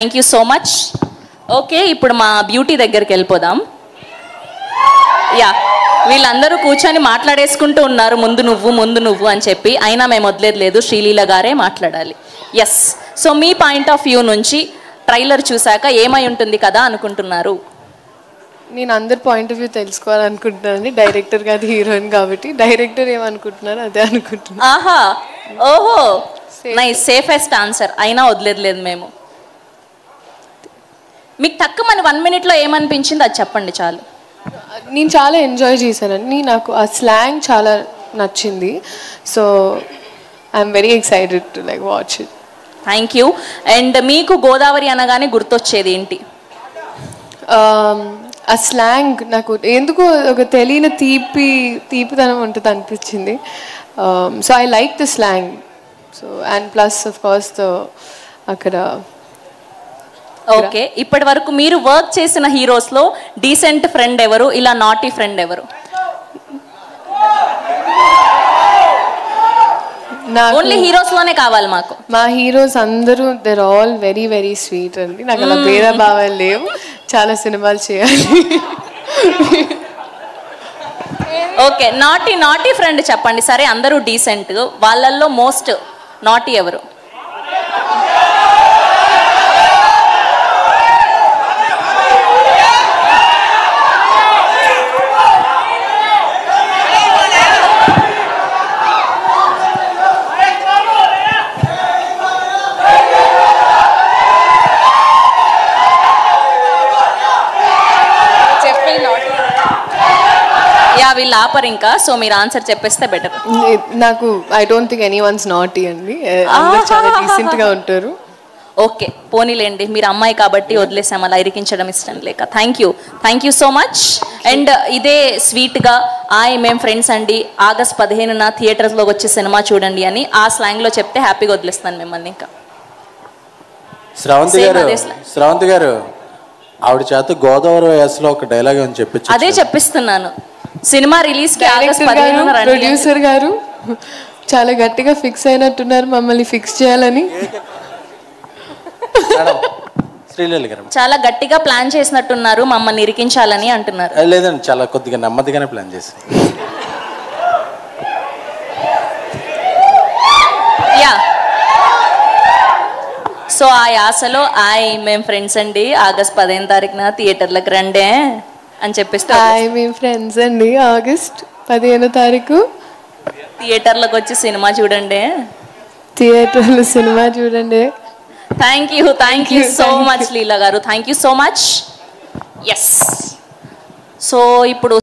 Thank you so much. Okay, ఇప్పుడు మా beauty దగ్గరికి వెళ్ళిపోదాం. యా, వీళ్ళందరూ కూర్చొని మాట్లాడేసుకుంటూ ఉన్నారు, ముందు నువ్వు అని చెప్పి. అయినా మేము వదిలేదు లేదు, శ్రీలీల గారే మాట్లాడాలి. ఎస్, సో మీ పాయింట్ ఆఫ్ వ్యూ నుంచి ట్రైలర్ చూశాక ఏమై ఉంటుంది కదా అనుకుంటున్నారు? నేను అందరి పాయింట్ ఆఫ్ వ్యూ తెలుసుకోవాలనుకుంటున్నాను. డైరెక్టర్ కాదు, హీరోయిన్ కాబట్టి డైరెక్టర్ ఏమనుకుంటున్నారు అదే అనుకుంటున్నాను. ఆహా, ఓహో, నైస్, సేఫెస్ట్ ఆన్సర్. అయినా వదిలేదు లేదు మేము. మీకు తక్కువ మన 1 minute ఏమనిపించింది అది చెప్పండి చాలు. నేను చాలా ఎంజాయ్ చేశానండి. నాకు ఆ స్లాంగ్ చాలా నచ్చింది. So I'm very excited to like watch it. Thank you. And మీకు గోదావరి అనగానే గుర్తొచ్చేది ఏంటి? ఆ స్లాంగ్ నాకు ఎందుకు ఒక తెలియని తీపితనం ఉంటుంది అనిపించింది. So I like the slang. So and plus of course అక్కడ. ఓకే, ఇప్పటి వరకు మీరు వర్క్ చేసిన హీరోస్లో డీసెంట్ ఫ్రెండ్ ఎవరు, ఇలా నాటీ ఫ్రెండ్ ఎవరు? ఓన్లీ హీరోస్ లోనే కావాలి మాకు. మా హీరోస్ అందరూ they're all very very sweet అండి. నాకు అలా భేదభావాలు లేవు. చాలా సినిమాలు చేయాలి. ఓకే, నాటీ ఫ్రెండ్ చెప్పండి. సరే, అందరూ డీసెంట్, వాళ్ళల్లో మోస్ట్ నాటీ ఎవరు? యా, వీళ్ళు ఆపర్ ఇంకా. సో మీరు ఆన్సర్ చెప్పేస్తే బెటర్. నాకు I don't think any once naughty అండి. చాలా డీసెంట్ గా ఉంటారు. ఓకే, పోనీలేండి, మీరు అమ్మాయి కాబట్టి వదిలేసాం, అలా ఇరికించడం ఇష్టం లేక. Thank you so much. And ఇదే స్వీట్గా మేము ఫ్రెండ్స్ అండి, August 15న థియేటర్స్లోకి వచ్చే సినిమా చూడండి అని ఆ స్లాంగ్లో చెప్తే హ్యాపీగా వదిలేస్తాను మిమ్మల్ని. ఇంకా శ్రావంతి గారు ఆవిడ చేత గోదావరి యాసలో ఒక డైలాగ్ అని చెప్పి అదే చెప్పిస్తున్నాను. సినిమా రిలీజ్ కి August 15న ప్రొడ్యూసర్ గారు చాలా గట్టిగా ఫిక్స్ అయినట్టున్నారు మమ్మల్ని ఫిక్స్ చేయాలని. చాలా గట్టిగా ప్లాన్ చేసినట్టున్నారు మమ్మల్ని ఇరికించాలని అంటున్నారు. లేదండి, చాలా కొద్దిగా నెమ్మదిగానే ప్లాన్ చేశారు. యా, సో ఆ యాసలో మేము ఫ్రెండ్స్ అండి, August 15న థియేటర్లకు రండే అని చెప్పిస్తే మేము ఫ్రెండ్స్ అండి, August 15 థియేటర్లకు వచ్చి సినిమా చూడండి. థియేటర్లో సినిమా చూడండి. Thank you so much Leela గారు. Thank you so much. Yes, so ఇప్పుడు